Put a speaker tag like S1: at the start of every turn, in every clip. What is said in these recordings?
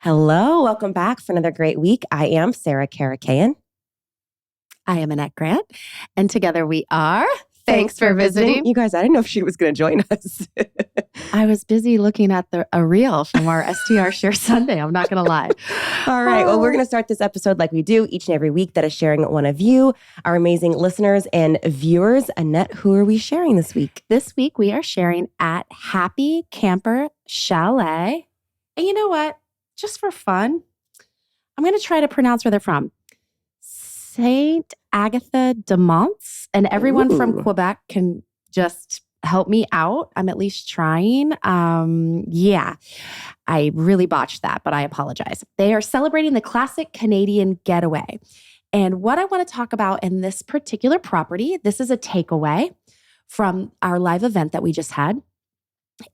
S1: Hello, welcome back for another great week. I am Sarah Karakayan.
S2: I am Annette Grant, and together we are.
S1: Thanks for visiting. You guys, I didn't know if she was going to join us.
S2: I was busy looking at a reel from our STR Share Sunday. I'm not going to lie.
S1: All right. Well, we're going to start this episode like we do each and every week, that is sharing one of you, our amazing listeners and viewers. Annette, who are we sharing this week?
S2: This week we are sharing at Happy Camper Chalet. And you know what? Just for fun, I'm going to try to pronounce where they're from. Saint Agatha de Monts, and everyone from Quebec can just help me out. I'm at least trying. I really botched that, but I apologize. They are celebrating the classic Canadian getaway. And what I want to talk about in this particular property, this is a takeaway from our live event that we just had.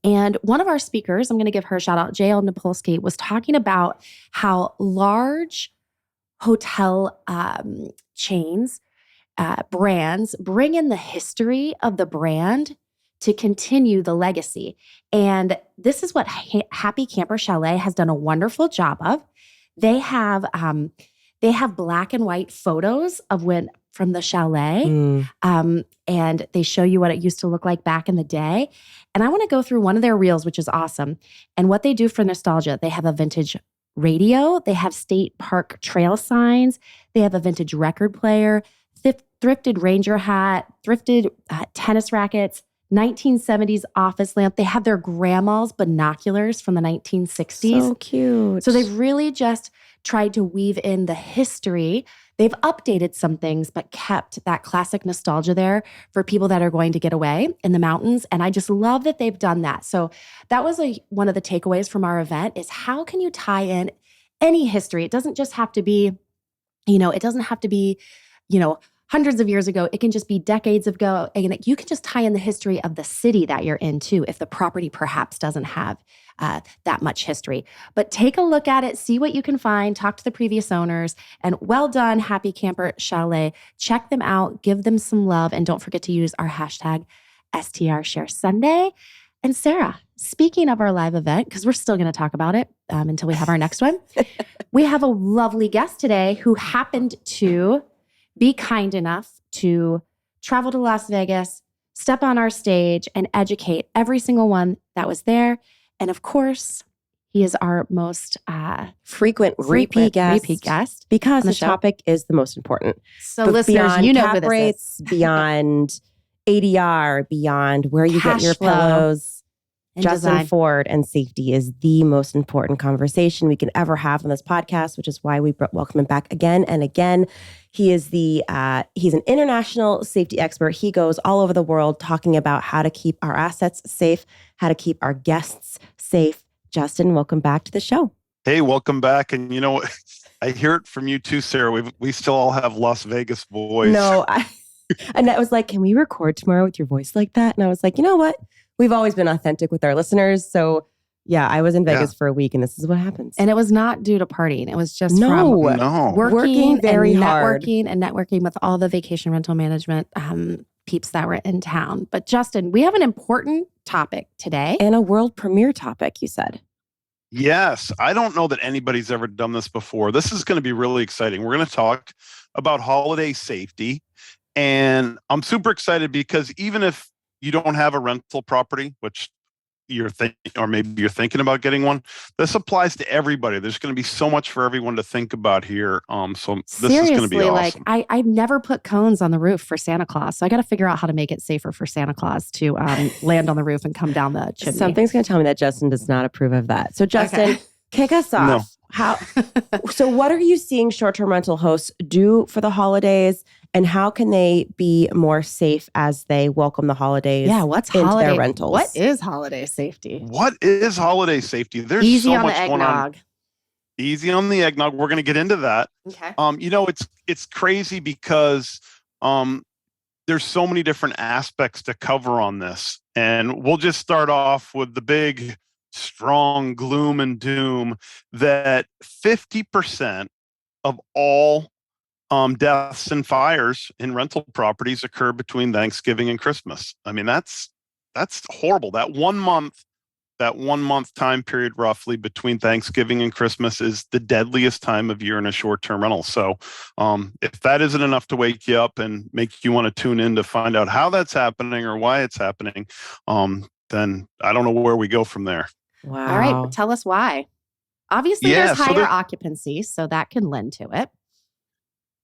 S2: And one of our speakers, I'm going to give her a shout out, JL Napolsky, was talking about how large hotel chains, brands bring in the history of the brand to continue the legacy. And this is what Happy Camper Chalet has done a wonderful job of. They have black and white photos of from the chalet, and they show you what it used to look like back in the day. And I want to go through one of their reels, which is awesome. And what they do for nostalgia, they have a vintage radio, they have state park trail signs, they have a vintage record player, thrifted ranger hat, thrifted tennis rackets, 1970s office lamp. They have their grandma's binoculars from the 1960s.
S1: So cute.
S2: So they've really just tried to weave in the history. They've updated some things, but kept that classic nostalgia there for people that are going to get away in the mountains. And I just love that they've done that. So that was one of the takeaways from our event is how can you tie in any history? It doesn't just have to be, hundreds of years ago. It can just be decades ago. And you can just tie in the history of the city that you're in too, if the property perhaps doesn't have that much history. But take a look at it, see what you can find, talk to the previous owners, and well done, Happy Camper Chalet. Check them out, give them some love, and don't forget to use our hashtag STR Share Sunday. And Sarah, speaking of our live event, because we're still going to talk about it until we have our next one, we have a lovely guest today who happened to be kind enough to travel to Las Vegas, step on our stage, and educate every single one that was there. And of course, he is our most
S1: frequent repeat guest because the topic is the most important.
S2: So listeners, you know
S1: cap
S2: who this
S1: rates,
S2: is.
S1: Beyond ADR, beyond where you
S2: Cash
S1: get your
S2: flow
S1: pillows. Justin
S2: design.
S1: Ford and safety is the most important conversation we can ever have on this podcast, which is why we welcome him back again and again. He is he's an international safety expert. He goes all over the world talking about how to keep our assets safe, how to keep our guests safe. Justin, welcome back to the show.
S3: Hey, welcome back. And you know, I hear it from you too, Sarah. We still all have Las Vegas voice.
S1: No, Annette was like, can we record tomorrow with your voice like that? And I was like, you know what? We've always been authentic with our listeners. So yeah, I was in Vegas for a week and this is what happens.
S2: And it was not due to partying. It was just
S1: from
S2: working
S1: very
S2: hard. Networking with all the vacation rental management peeps that were in town. But Justin, we have an important topic today.
S1: And a world premiere topic, you said.
S3: Yes. I don't know that anybody's ever done this before. This is going to be really exciting. We're going to talk about holiday safety. And I'm super excited because even if you don't have a rental property, which you're thinking, or maybe you're thinking about getting one, this applies to everybody. There's going to be so much for everyone to think about here. So this is going to be awesome.
S2: Like I never put cones on the roof for Santa Claus. So I got to figure out how to make it safer for Santa Claus to land on the roof and come down the chimney.
S1: Something's going to tell me that Justin does not approve of that. So Justin, kick us off.
S3: No.
S1: So what are you seeing short-term rental hosts do for the holidays? And how can they be more safe as they welcome the holidays into their rentals?
S2: What is holiday safety?
S3: What is holiday safety? There's
S2: Easy
S3: so
S2: on
S3: much
S2: the
S3: going on. Easy on the eggnog. We're going to get into that.
S2: Okay.
S3: It's crazy because there's so many different aspects to cover on this. And we'll just start off with the big, strong gloom and doom that 50% of all deaths and fires in rental properties occur between Thanksgiving and Christmas. I mean, that's horrible. That 1 month that 1 month time period roughly between Thanksgiving and Christmas is the deadliest time of year in a short-term rental. So if that isn't enough to wake you up and make you want to tune in to find out how that's happening or why it's happening, then I don't know where we go from there.
S1: Wow.
S2: All right, but tell us why. Obviously,
S3: Yeah,
S2: there's
S3: so
S2: higher occupancy, so that can lend to it.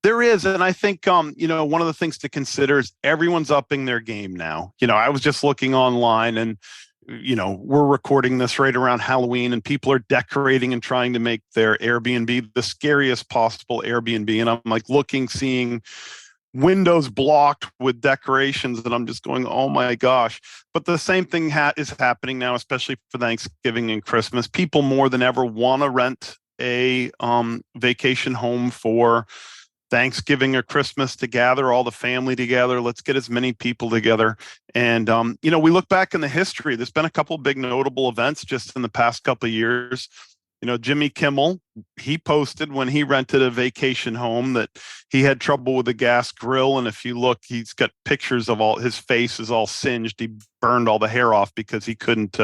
S3: There is. And I think, one of the things to consider is everyone's upping their game now. I was just looking online and, we're recording this right around Halloween and people are decorating and trying to make their Airbnb the scariest possible Airbnb. And I'm like seeing windows blocked with decorations and I'm just going, oh my gosh. But the same thing is happening now, especially for Thanksgiving and Christmas. People more than ever want to rent a vacation home for Thanksgiving or Christmas to gather all the family together. Let's get as many people together. And, we look back in the history, there's been a couple of big notable events just in the past couple of years. Jimmy Kimmel, he posted when he rented a vacation home that he had trouble with the gas grill. And if you look, he's got pictures of his face is all singed. He burned all the hair off because he couldn't,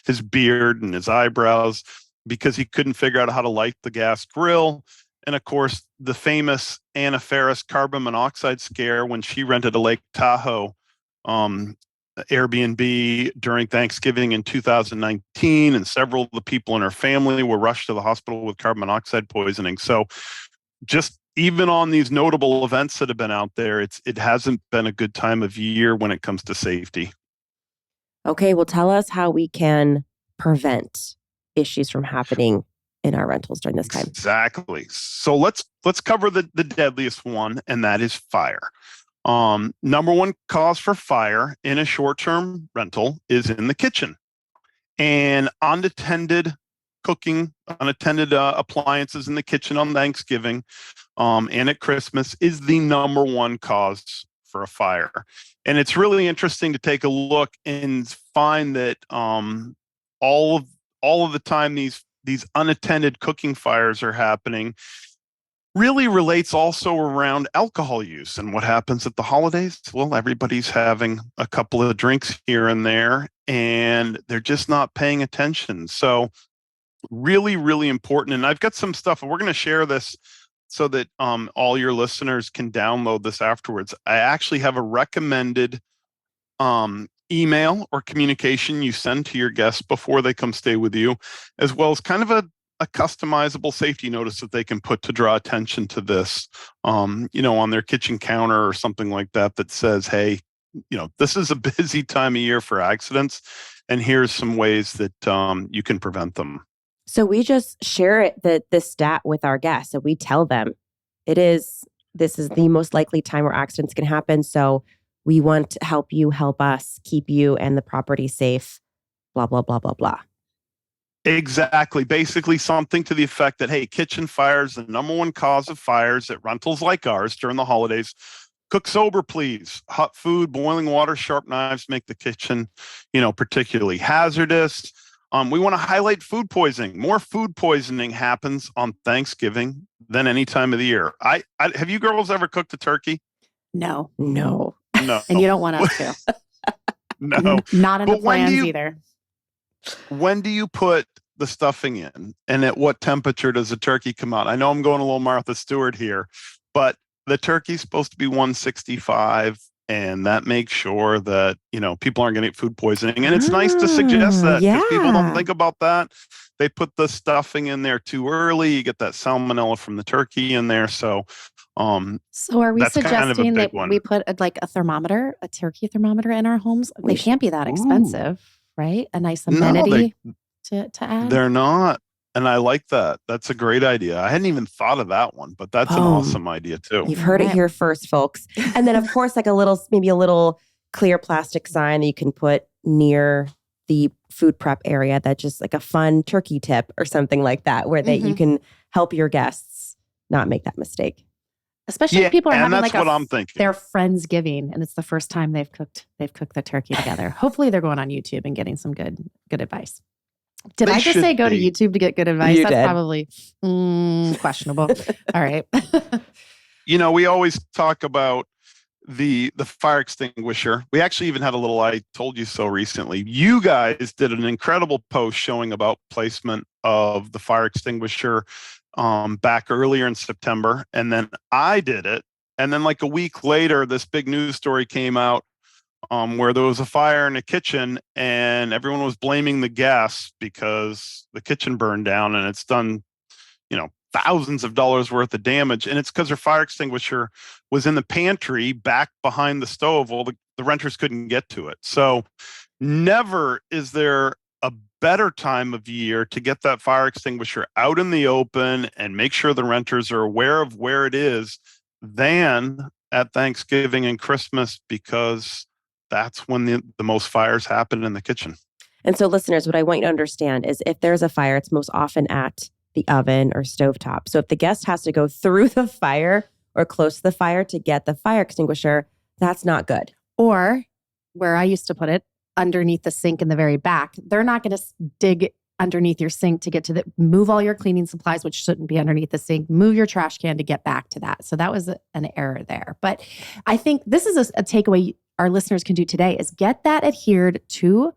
S3: his beard and his eyebrows, because he couldn't figure out how to light the gas grill. And of course, the famous Anna Faris carbon monoxide scare when she rented a Lake Tahoe Airbnb during Thanksgiving in 2019, and several of the people in her family were rushed to the hospital with carbon monoxide poisoning. So just even on these notable events that have been out there, it hasn't been a good time of year when it comes to safety.
S1: Okay, well, tell us how we can prevent issues from happening in our rentals during this time.
S3: Exactly. So let's cover the deadliest one, and that is fire. Number one cause for fire in a short-term rental is in the kitchen, and unattended cooking, unattended appliances in the kitchen on Thanksgiving and at Christmas is the number one cause for a fire. And it's really interesting to take a look and find that all of the time these unattended cooking fires are happening really relates also around alcohol use. And what happens at the holidays? Well, everybody's having a couple of drinks here and there, and they're just not paying attention. So really, really important. And I've got some stuff, and we're going to share this so that all your listeners can download this afterwards. I actually have a recommended email or communication you send to your guests before they come stay with you, as well as kind of a customizable safety notice that they can put to draw attention to this, on their kitchen counter or something like that, that says, hey, this is a busy time of year for accidents, and here's some ways that you can prevent them.
S1: So we just share this stat with our guests. So we tell them this is the most likely time where accidents can happen. So we want to help you, help us keep you and the property safe, blah, blah, blah, blah, blah.
S3: Exactly. Basically something to the effect that, hey, kitchen fires, the number one cause of fires at rentals like ours during the holidays. Cook sober, please. Hot food, boiling water, sharp knives make the kitchen, particularly hazardous. We want to highlight food poisoning. More food poisoning happens on Thanksgiving than any time of the year. I have you girls ever cooked a turkey?
S2: No.
S3: No.
S2: And you don't want us to.
S3: No.
S2: Not in the plans either.
S3: When do you put the stuffing in, and at what temperature does the turkey come out? I know I'm going a little Martha Stewart here, but the turkey's supposed to be 165, and that makes sure that, people aren't going to get food poisoning. And it's nice to suggest that because people don't think about that. They put the stuffing in there too early. You get that salmonella from the turkey in there. So
S2: are we suggesting that we put a turkey thermometer in our homes? They can't be that expensive, right? A nice amenity to add.
S3: They're not. And I like that. That's a great idea. I hadn't even thought of that one, but that's an awesome idea too.
S1: You've heard it here first, folks. And then of course, maybe a little clear plastic sign that you can put near the food prep area, that just like a fun turkey tip or something like that, where you can help your guests not make that mistake.
S2: Especially if people are having
S3: that's what I'm thinking.
S2: Their Friendsgiving, and it's the first time they've cooked the turkey together. Hopefully they're going on YouTube and getting some good advice. Did I just say go to YouTube to get good advice? That's probably questionable. All right.
S3: We always talk about the fire extinguisher. We actually even had a little I told you so recently. You guys did an incredible post showing about placement of the fire extinguisher back earlier in September. And then I did it. And then like a week later, this big news story came out where there was a fire in a kitchen and everyone was blaming the gas because the kitchen burned down, and it's done, thousands of dollars worth of damage. And it's because their fire extinguisher was in the pantry back behind the stove. Well, the renters couldn't get to it. So never is there a better time of year to get that fire extinguisher out in the open and make sure the renters are aware of where it is than at Thanksgiving and Christmas, because that's when the most fires happen in the kitchen.
S1: And so listeners, what I want you to understand is if there's a fire, it's most often at the oven or stovetop. So if the guest has to go through the fire or close to the fire to get the fire extinguisher, that's not good.
S2: Or where I used to put it, underneath the sink in the very back. They're not going to dig underneath your sink to get to move all your cleaning supplies, which shouldn't be underneath the sink, move your trash can to get back to that. So that was an error there. But I think this is a takeaway our listeners can do today is get that adhered to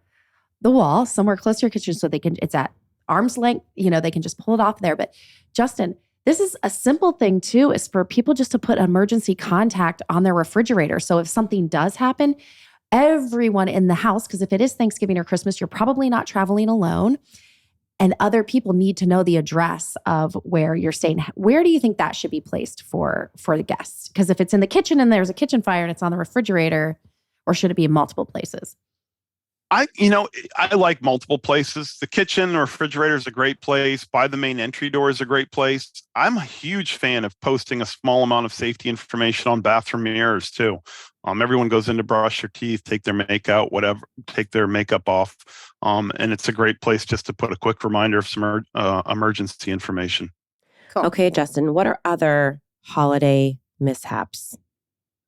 S2: the wall somewhere close to your kitchen so it's at arm's length, they can just pull it off there. But Justin, this is a simple thing too, is for people just to put emergency contact on their refrigerator. So if something does happen, everyone in the house, because if it is Thanksgiving or Christmas, you're probably not traveling alone. And other people need to know the address of where you're staying. Where do you think that should be placed for the guests? Because if it's in the kitchen and there's a kitchen fire and it's on the refrigerator, or should it be in multiple places?
S3: I like multiple places. The kitchen or refrigerator is a great place. By the main entry door is a great place. I'm a huge fan of posting a small amount of safety information on bathroom mirrors too. Everyone goes in to brush their teeth, take their take their makeup off. And it's a great place just to put a quick reminder of some emergency information.
S2: Cool.
S1: Okay, Justin, what are other holiday mishaps?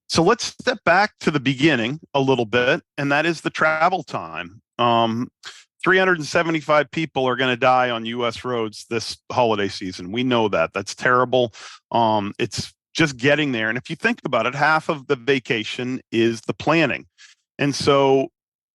S3: So let's step back to the beginning a little bit, and that is the travel time. 375 people are going to die on U.S. roads this holiday season. We know that. That's terrible. It's just getting there. And if you think about it, half of the vacation is the planning. And so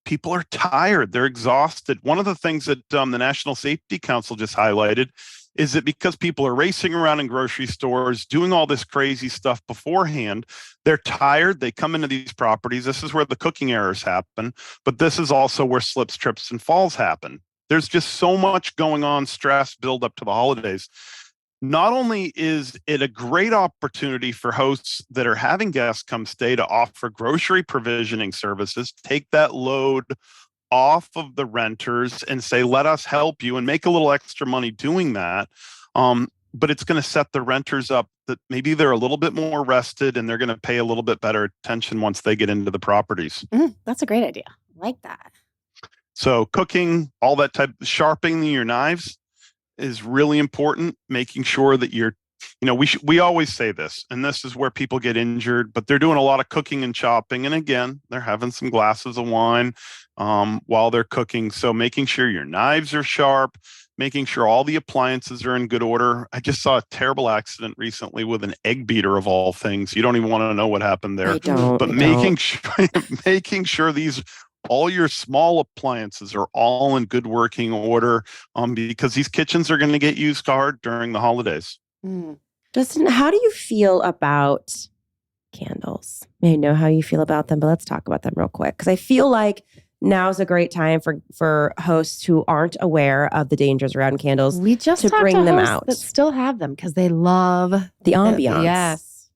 S3: people are tired. They're exhausted. One of the things that the National Safety Council just highlighted is that because people are racing around in grocery stores, doing all this crazy stuff beforehand, they're tired. They come into these properties. This is where the cooking errors happen, but this is also where slips, trips, and falls happen. There's just so much going on, stress, build up to the holidays. Not only is it a great opportunity for hosts that are having guests come stay to offer grocery provisioning services, take that load off of the renters and say, let us help you, and make a little extra money doing that. But it's going to set the renters up that maybe they're a little bit more rested and they're going to pay a little bit better attention once they get into the properties.
S2: That's a great idea. I like that.
S3: So cooking, all that type, sharpening your knives is really important. Making sure that we always say this, and this is where people get injured, but they're doing a lot of cooking and chopping. And again, they're having some glasses of wine while they're cooking. So making sure your knives are sharp, making sure all the appliances are in good order. I just saw a terrible accident recently with an egg beater of all things. You don't even want to know what happened there. Making sure all your small appliances are all in good working order, because these kitchens are going to get used hard during the holidays.
S1: Justin, how do you feel about candles? I know how you feel about them, but let's talk about them real quick. Because I feel like now's a great time for hosts who aren't aware of the dangers around candles to bring them out.
S2: That still have them because they love
S1: the ambiance.
S2: Yes.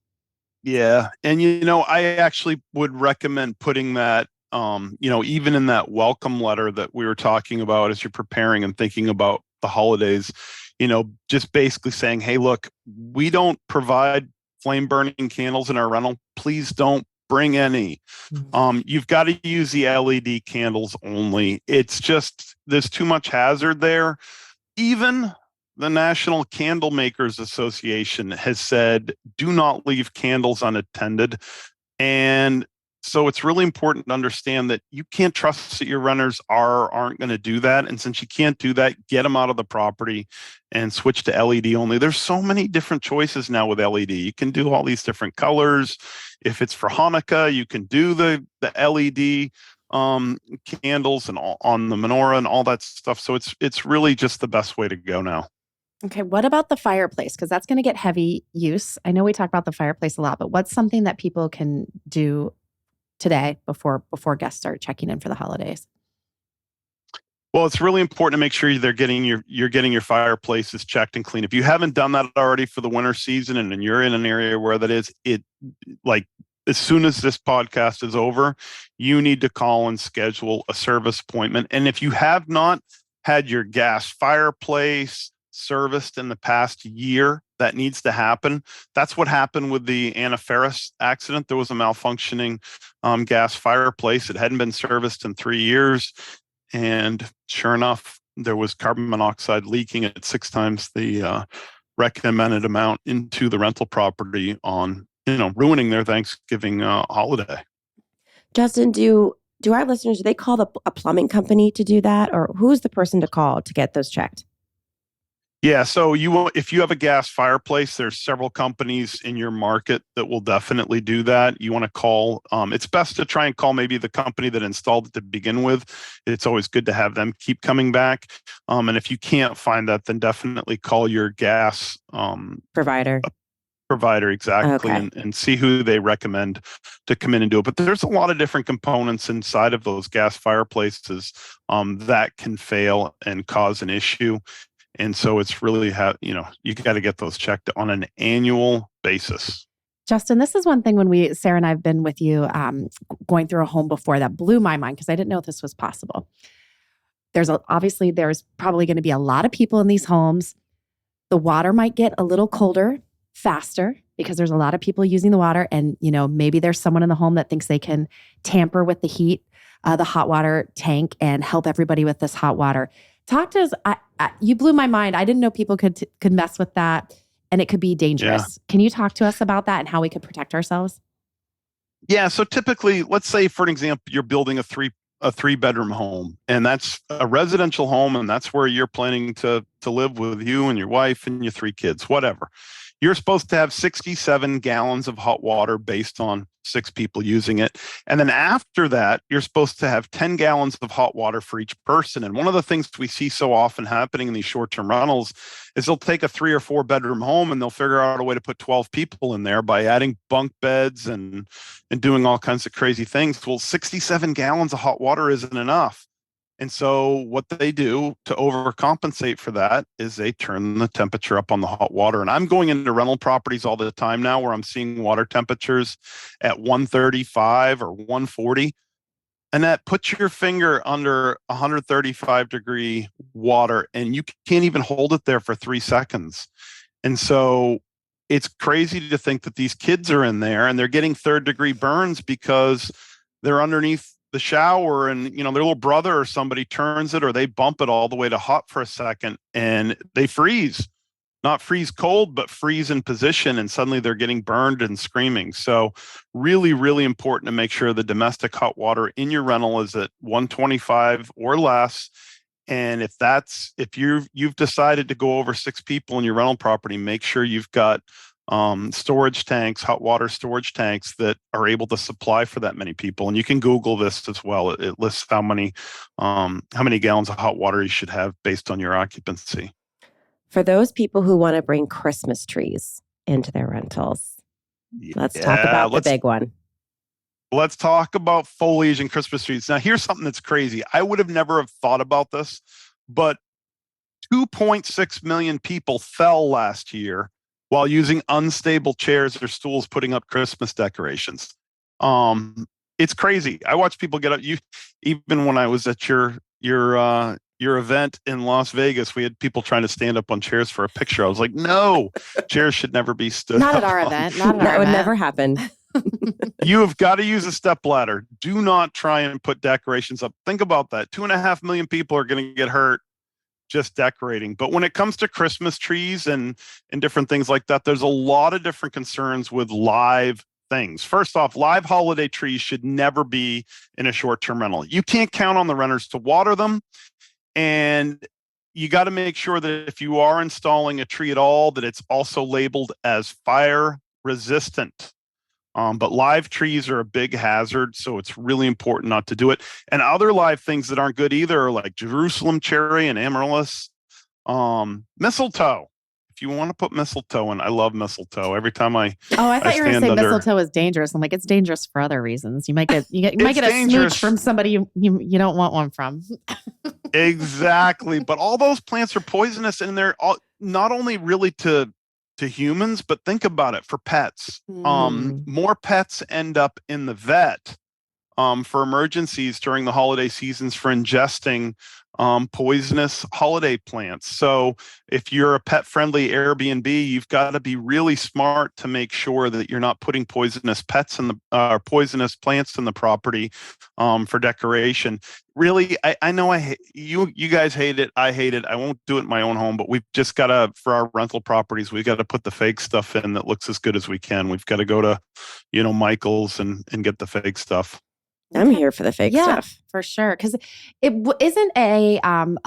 S3: Yeah. And, I actually would recommend putting that, even in that welcome letter that we were talking about as you're preparing and thinking about the holidays, just basically saying, hey, look, we don't provide flame burning candles in our rental. Please don't bring any. You've got to use the LED candles only. It's just, there's too much hazard there. Even the National Candle Makers Association has said, do not leave candles unattended. And So it's really important to understand that you can't trust that your renters aren't going to do that. And since you can't do that, get them out of the property and switch to LED only. There's so many different choices now with LED. You can do all these different colors. If it's for Hanukkah, you can do the LED candles and all, on the menorah and all that stuff. So it's really just the best way to go now.
S2: Okay, what about the fireplace? Because that's going to get heavy use. I know we talk about the fireplace a lot, but what's something that people can do today before guests start checking in for the holidays?
S3: Well, it's really important to make sure you're getting your fireplaces checked and clean. If you haven't done that already for the winter season and you're in an area where that is, it like as soon as this podcast is over, you need to call and schedule a service appointment. And if you have not had your gas fireplace serviced in the past year, that needs to happen. That's what happened with the Anna Ferris accident. There was a malfunctioning gas fireplace. It hadn't been serviced in 3 years. And sure enough, there was carbon monoxide leaking at 6 times the recommended amount into the rental property on, ruining their Thanksgiving holiday.
S1: Justin, do our listeners, do they call a plumbing company to do that? Or who's the person to call to get those checked?
S3: Yeah, so if you have a gas fireplace, there's several companies in your market that will definitely do that. You want to call, it's best to try and call maybe the company that installed it to begin with. It's always good to have them keep coming back. And if you can't find that, then definitely call your gas
S1: provider.
S3: Exactly,
S1: Okay.
S3: and see who they recommend to come in and do it. But there's a lot of different components inside of those gas fireplaces that can fail and cause an issue. And so it's really you got to get those checked on an annual basis.
S2: Justin, this is one thing when Sarah and I have been with you going through a home before that blew my mind because I didn't know this was possible. There's probably going to be a lot of people in these homes. The water might get a little colder faster because there's a lot of people using the water. And, maybe there's someone in the home that thinks they can tamper with the heat, the hot water tank and help everybody with this hot water. Talk to us. You blew my mind. I didn't know people could mess with that and it could be dangerous. Yeah. Can you talk to us about that and how we could protect ourselves?
S3: Yeah. So typically, let's say, for an example, you're building a 3-bedroom home and that's a residential home and that's where you're planning to live with you and your wife and your 3 kids, whatever. You're supposed to have 67 gallons of hot water based on 6 people using it. And then after that, you're supposed to have 10 gallons of hot water for each person. And one of the things we see so often happening in these short-term rentals is they'll take a 3 or 4 bedroom home and they'll figure out a way to put 12 people in there by adding bunk beds and doing all kinds of crazy things. Well, 67 gallons of hot water isn't enough. And so what they do to overcompensate for that is they turn the temperature up on the hot water. And I'm going into rental properties all the time now where I'm seeing water temperatures at 135 or 140. And that puts your finger under 135 degree water and you can't even hold it there for 3 seconds. And so it's crazy to think that these kids are in there and they're getting 3rd degree burns because they're underneath the shower and their little brother or somebody turns it or they bump it all the way to hot for a second and they freeze. Not freeze cold, but freeze in position and suddenly they're getting burned and screaming. So really, really important to make sure the domestic hot water in your rental is at 125 or less. And if you've decided to go over 6 people in your rental property, make sure you've got storage tanks, hot water storage tanks that are able to supply for that many people. And you can Google this as well. It lists how many gallons of hot water you should have based on your occupancy.
S1: For those people who want to bring Christmas trees into their rentals, let's talk about the big one.
S3: Let's talk about foliage and Christmas trees. Now, here's something that's crazy. I would have never thought about this, but 2.6 million people fell last year while using unstable chairs or stools putting up Christmas decorations. It's crazy. I watch people get up. Even when I was at your event in Las Vegas, we had people trying to stand up on chairs for a picture. I was like, no, chairs should never be stood
S2: Not
S3: up
S2: at our
S3: on.
S2: event.
S1: That would never happen.
S3: You have got to use a step ladder. Do not try and put decorations up. Think about that. 2.5 million people are going to get hurt just decorating. But when it comes to Christmas trees and different things like that, there's a lot of different concerns with live things. First off, live holiday trees should never be in a short-term rental. You can't count on the renters to water them. And you got to make sure that if you are installing a tree at all, that it's also labeled as fire resistant. But live trees are a big hazard, so it's really important not to do it. And other live things that aren't good either are like Jerusalem cherry and amaryllis. Mistletoe. If you want to put mistletoe in, I love mistletoe. Every time
S2: I thought you were going to say mistletoe is dangerous. I'm like, it's dangerous for other reasons. You might get a smooch from somebody you don't want one from.
S3: Exactly. But all those plants are poisonous, and they're not only really to humans, but think about it for pets. More pets end up in the vet for emergencies during the holiday seasons for ingesting poisonous holiday plants. So if you're a pet-friendly Airbnb, you've got to be really smart to make sure that you're not putting poisonous pets in the poisonous plants in the property for decoration. Really, I know you guys hate it. I hate it. I won't do it in my own home, but we've just got to, for our rental properties, we've got to put the fake stuff in that looks as good as we can. We've got to go to, Michael's and get the fake stuff.
S1: I'm here for the fake stuff.
S2: For sure. Because it isn't a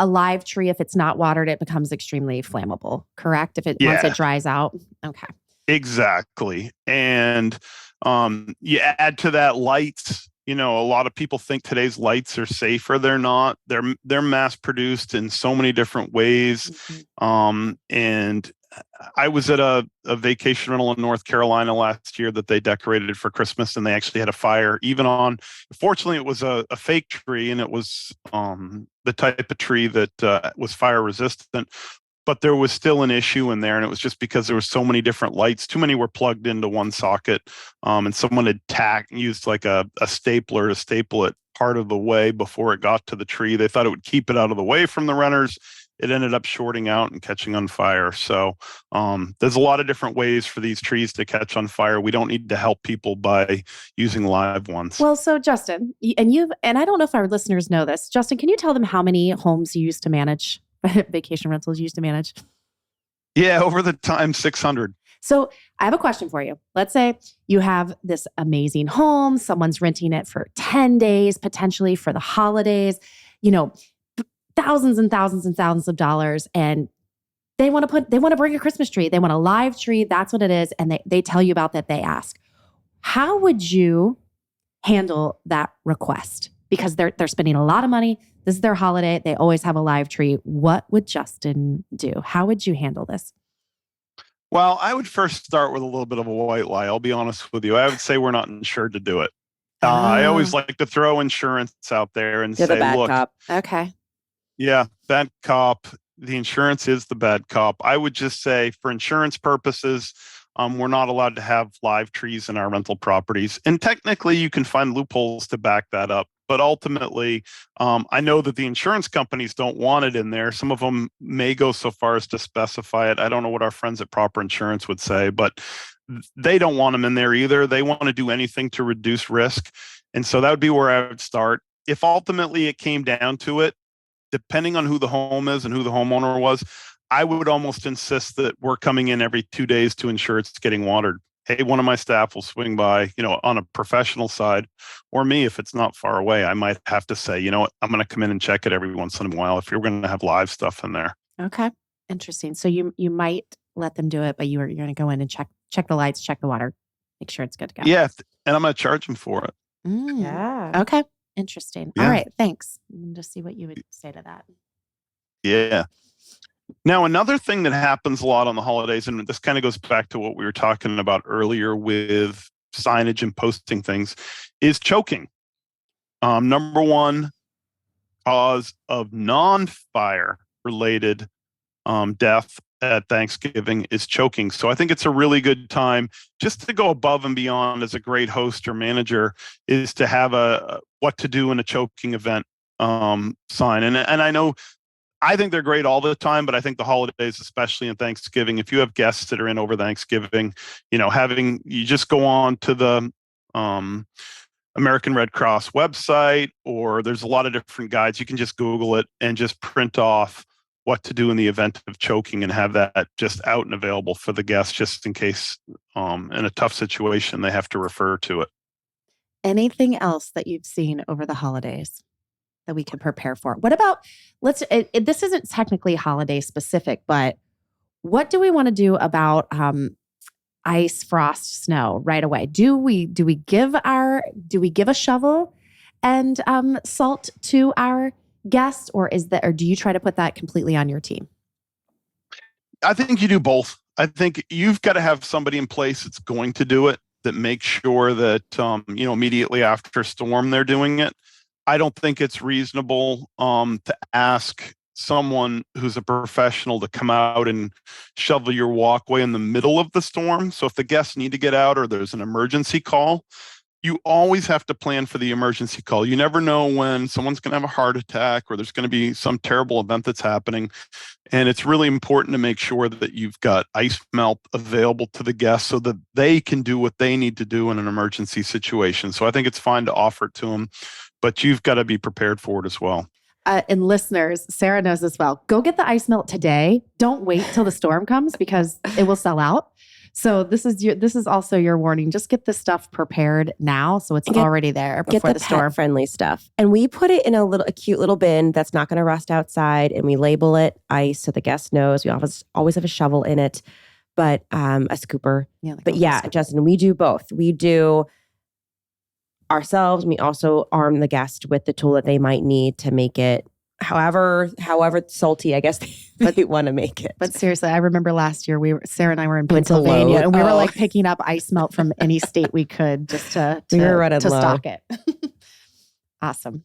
S2: live tree. If it's not watered, it becomes extremely flammable, correct? Once it dries out. Okay.
S3: Exactly. And you add to that lights. A lot of people think today's lights are safer. They're not. They're mass produced in so many different ways. Mm-hmm. And I was at a vacation rental in North Carolina last year that they decorated for Christmas, and they actually had a fire fortunately it was a fake tree, and it was the type of tree that was fire resistant, but there was still an issue in there. And it was just because there were so many different lights. Too many were plugged into one socket. And someone had used like a stapler to staple it part of the way before it got to the tree. They thought it would keep it out of the way from the renters. It ended up shorting out and catching on fire. So there's a lot of different ways for these trees to catch on fire. We don't need to help people by using live ones.
S2: Well, so Justin, and I don't know if our listeners know this. Justin, can you tell them how many homes you used to manage, vacation rentals you used to manage?
S3: Yeah, over the time, 600.
S2: So I have a question for you. Let's say you have this amazing home. Someone's renting it for 10 days, potentially for the holidays, thousands and thousands and thousands of dollars. And they want to bring a Christmas tree. They want a live tree. That's what it is. And they tell you about that. They ask, how would you handle that request? Because they're spending a lot of money. This is their holiday. They always have a live tree. What would Justin do? How would you handle this?
S3: Well, I would first start with a little bit of a white lie. I'll be honest with you. I would say we're not insured to do it. I always like to throw insurance out there and say,
S1: the bad
S3: look,
S1: cop.
S2: Okay.
S3: Yeah, bad cop. The insurance is the bad cop. I would just say for insurance purposes, we're not allowed to have live trees in our rental properties. And technically, you can find loopholes to back that up. But ultimately, I know that the insurance companies don't want it in there. Some of them may go so far as to specify it. I don't know what our friends at Proper Insurance would say, but they don't want them in there either. They want to do anything to reduce risk. And so that would be where I would start. If ultimately it came down to it, depending on who the home is and who the homeowner was, I would almost insist that we're coming in every 2 days to ensure it's getting watered. Hey, one of my staff will swing by, on a professional side, or me, if it's not far away, I might have to say, I'm going to come in and check it every once in a while if you're going to have live stuff in there.
S2: Okay. Interesting. So you might let them do it, but you're going to go in and check the lights, check the water, make sure it's good to go.
S3: Yeah. And I'm going to charge them for it.
S1: Yeah.
S2: Okay. Interesting. Yeah. All right. Thanks. Just see what you would say to that.
S3: Yeah. Now, another thing that happens a lot on the holidays, and this kind of goes back to what we were talking about earlier with signage and posting things, is choking. Number one cause of non-fire related death at Thanksgiving is choking. So I think it's a really good time just to go above and beyond as a great host or manager is to have a what to do in a choking event sign. And I think they're great all the time, but I think the holidays, especially in Thanksgiving, if you have guests that are in over Thanksgiving, you just go on to the American Red Cross website, or there's a lot of different guides. You can just Google it and just print off what to do in the event of choking and have that just out and available for the guests, just in case in a tough situation they have to refer to it.
S2: Anything else that you've seen over the holidays that we can prepare for? What about, this isn't technically holiday specific, but what do we want to do about ice, frost, snow right away? Do we give a shovel and salt to our guests, or do you try to put that completely on your team?
S3: I think you do both. I think you've got to have somebody in place that's going to do it, that makes sure that immediately after a storm they're doing it. I don't think it's reasonable to ask someone who's a professional to come out and shovel your walkway in the middle of the storm. So if the guests need to get out or there's an emergency call, you always have to plan for the emergency call. You never know when someone's going to have a heart attack or there's going to be some terrible event that's happening. And it's really important to make sure that you've got ice melt available to the guests so that they can do what they need to do in an emergency situation. So I think it's fine to offer it to them, but you've got to be prepared for it as well.
S2: And listeners, Sarah knows as well. Go get the ice melt today. Don't wait till the storm comes because it will sell out. So this is also your warning. Just get this stuff prepared now, so it's already there before the storm.
S1: Friendly stuff, and we put it in a cute little bin that's not going to rust outside, and we label it ice so the guest knows. We always have a shovel in it, but a scooper. Scooper. Justin, we do both. We do ourselves. We also arm the guest with the tool that they might need to make it however salty, I guess they want to make it.
S2: But seriously, I remember last year Sarah and I were in Pennsylvania and we were like picking up ice melt from any state we could just to stock it. Awesome.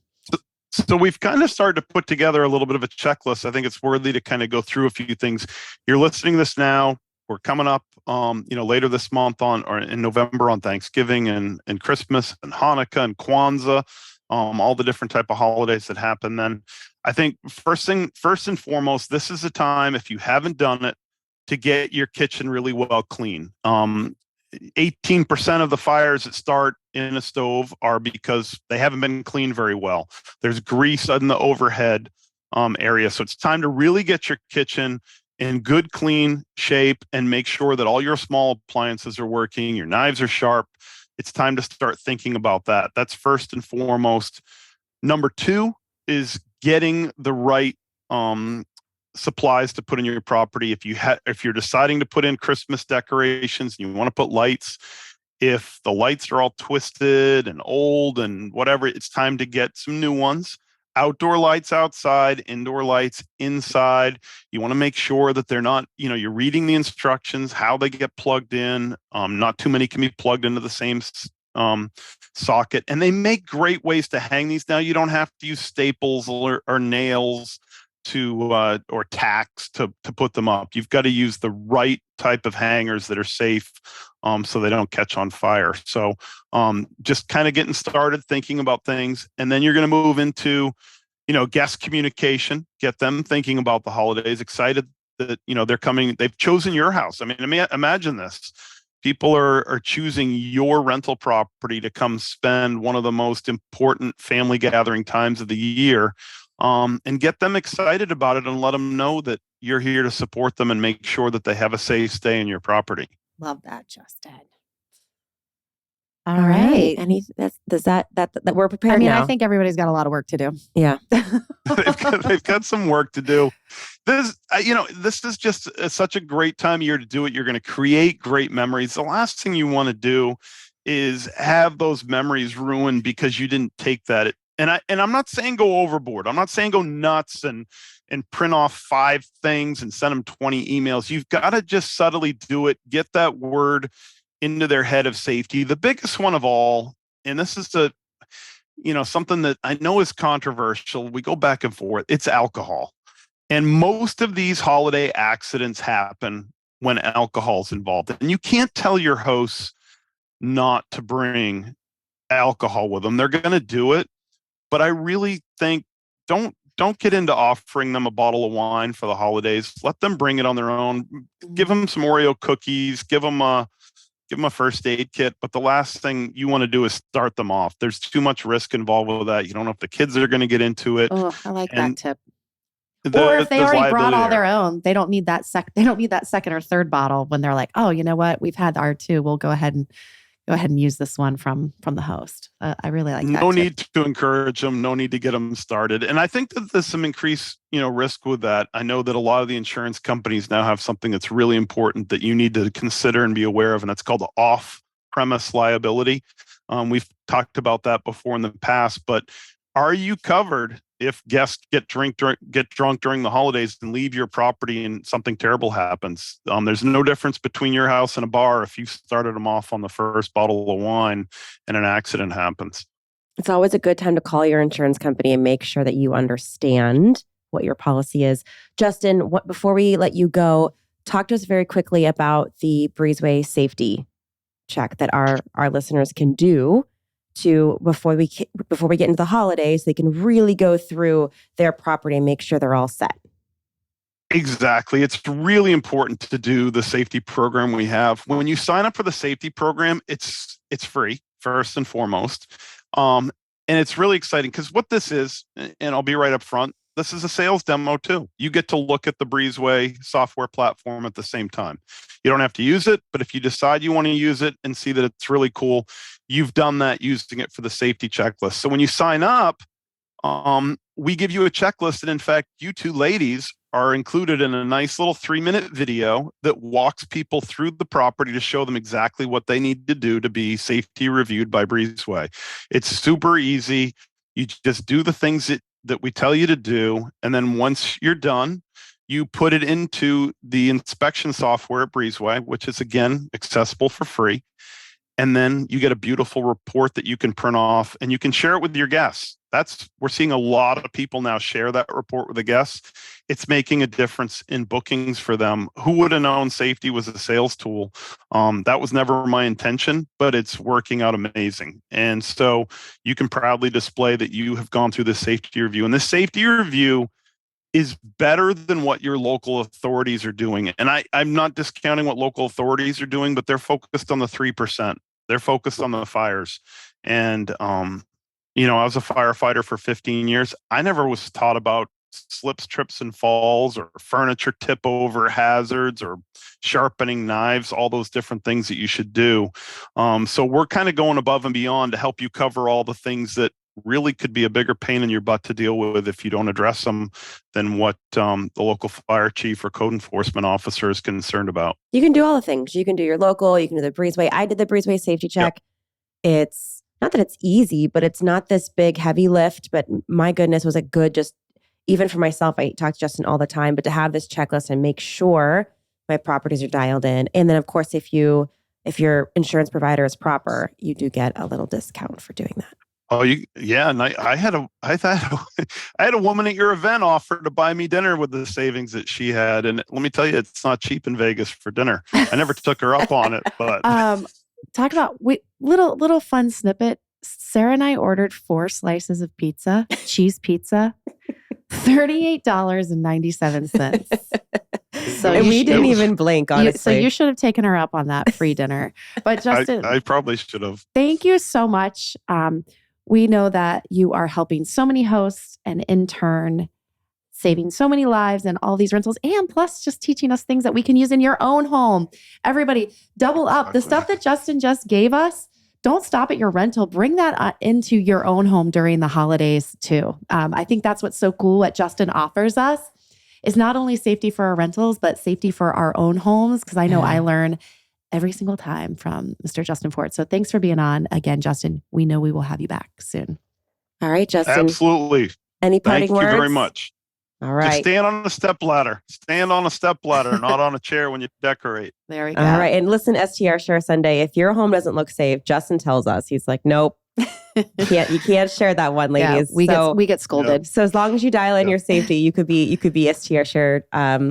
S3: So we've kind of started to put together a little bit of a checklist. I think it's worthy to kind of go through a few things. You're listening to this now. We're coming up, later this month or in November on Thanksgiving and Christmas and Hanukkah and Kwanzaa, all the different type of holidays that happen then. I think first and foremost, this is a time, if you haven't done it, to get your kitchen really well clean. 18% of the fires that start in a stove are because they haven't been cleaned very well. There's grease in the overhead area. So it's time to really get your kitchen in good, clean shape and make sure that all your small appliances are working, your knives are sharp. It's time to start thinking about that. That's first and foremost. Number two is getting the right supplies to put in your property. If you're deciding to put in Christmas decorations and you want to put lights, if the lights are all twisted and old and whatever, it's time to get some new ones. Outdoor lights outside, indoor lights inside. You want to make sure that they're not, you're reading the instructions, how they get plugged in. Not too many can be plugged into the same socket. And they make great ways to hang these now. You don't have to use staples or nails or tacks to put them up. You've got to use the right type of hangers that are safe so they don't catch on fire. So just kind of getting started thinking about things. And then you're going to move into, guest communication, get them thinking about the holidays, excited that, they're coming, they've chosen your house. I mean, imagine this. People are choosing your rental property to come spend one of the most important family gathering times of the year. And get them excited about it and let them know that you're here to support them and make sure that they have a safe stay in your property.
S2: Love that, Justin.
S1: All right. That we're prepared now.
S2: I think everybody's got a lot of work to do.
S1: Yeah.
S3: they've got some work to do. This is just such a great time of year to do it. You're going to create great memories. The last thing you want to do is have those memories ruined because you didn't take that. And I'm not saying go overboard. I'm not saying go nuts and print off 5 things and send them 20 emails. You've got to just subtly do it. Get that word into their head of safety. The biggest one of all, and this is something that I know is controversial. We go back and forth. It's alcohol. And most of these holiday accidents happen when alcohol is involved. And you can't tell your hosts not to bring alcohol with them. They're going to do it. But I really think don't get into offering them a bottle of wine for the holidays. Let them bring it on their own. Give them some Oreo cookies. Give them a first aid kit. But the last thing you want to do is start them off. There's too much risk involved with that. You don't know if the kids are going to get into it.
S2: Oh, I like that tip. Or if they
S3: there's
S2: already brought
S3: liability
S2: all
S3: there.
S2: their own, they don't need that second or third bottle when they're like, oh, you know what? We've had our two. We'll go ahead and use this one from the host. I really like that.
S3: No
S2: tip.
S3: need to encourage them. No need to get them started. And I think that there's some increased, risk with that. I know that a lot of the insurance companies now have something that's really important that you need to consider and be aware of, and it's called the off-premise liability. We've talked about that before in the past, but are you covered if guests get drunk during the holidays and leave your property and something terrible happens? There's no difference between your house and a bar if you started them off on the first bottle of wine and an accident happens.
S1: It's always a good time to call your insurance company and make sure that you understand what your policy is. Justin, before we let you go, talk to us very quickly about the Breezeway safety check that our listeners can do before we get into the holidays. They can really go through their property and make sure they're all set.
S3: Exactly. It's really important to do the safety program we have. When you sign up for the safety program, it's free, first and foremost. And it's really exciting because what this is, and I'll be right up front, this is a sales demo too. You get to look at the Breezeway software platform at the same time. You don't have to use it, but if you decide you want to use it and see that it's really cool, you've done that using it for the safety checklist. So when you sign up, we give you a checklist. And in fact, you two ladies are included in a nice little 3-minute video that walks people through the property to show them exactly what they need to do to be safety reviewed by Breezeway. It's super easy. You just do the things that we tell you to do. And then once you're done, you put it into the inspection software at Breezeway, which is, again, accessible for free. And then you get a beautiful report that you can print off and you can share it with your guests. We're seeing a lot of people now share that report with the guests. It's making a difference in bookings for them. Who would have known safety was a sales tool? That was never my intention, but it's working out amazing. And so you can proudly display that you have gone through this safety review. And this safety review is better than what your local authorities are doing. And I'm not discounting what local authorities are doing, but they're focused on the 3%. They're focused on the fires. And, I was a firefighter for 15 years. I never was taught about slips, trips, and falls, or furniture tip over hazards, or sharpening knives, all those different things that you should do. So we're kind of going above and beyond to help you cover all the things that really could be a bigger pain in your butt to deal with if you don't address them than what the local fire chief or code enforcement officer is concerned about.
S1: You can do all the things. You can do your local, you can do the Breezeway. I did the Breezeway safety check. Yep. It's not that it's easy, but it's not this big heavy lift. But my goodness, was it good just even for myself. I talk to Justin all the time, but to have this checklist and make sure my properties are dialed in. And then of course, if your insurance provider is proper, you do get a little discount for doing that.
S3: Oh, yeah. And I had a woman at your event offer to buy me dinner with the savings that she had. And let me tell you, it's not cheap in Vegas for dinner. I never took her up on it, but
S2: talk about little fun snippet. Sarah and I ordered 4 slices of pizza, cheese pizza, $38.97.
S1: So we didn't even blink, honestly.
S2: So you should have taken her up on that free dinner. But Justin,
S3: I probably should have.
S2: Thank you so much. We know that you are helping so many hosts and in turn saving so many lives and all these rentals, and plus just teaching us things that we can use in your own home. Everybody, double up. The stuff that Justin just gave us, don't stop at your rental. Bring that into your own home during the holidays too. I think that's what's so cool. What Justin offers us is not only safety for our rentals, but safety for our own homes. Because I know I learn every single time from Mr. Justin Ford. So thanks for being on again, Justin. We know we will have you back soon.
S1: All right, Justin.
S3: Absolutely.
S1: Any parting words?
S3: Thank you very much.
S1: All right.
S3: Just stand on a step ladder. Stand on a step ladder, not on a chair when you decorate.
S2: There we go.
S1: All right. And listen, STR Share Sunday, if your home doesn't look safe, Justin tells us. He's like, nope. You can't share that one, ladies.
S2: Yeah, we get scolded.
S1: So as long as you dial in your safety, you could be STR shared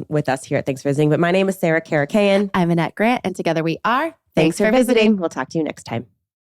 S1: with us here at Thanks for Visiting. But my name is Sarah Karakayan.
S2: I'm Annette Grant, and together we are
S1: Thanks for visiting. We'll talk to you next time.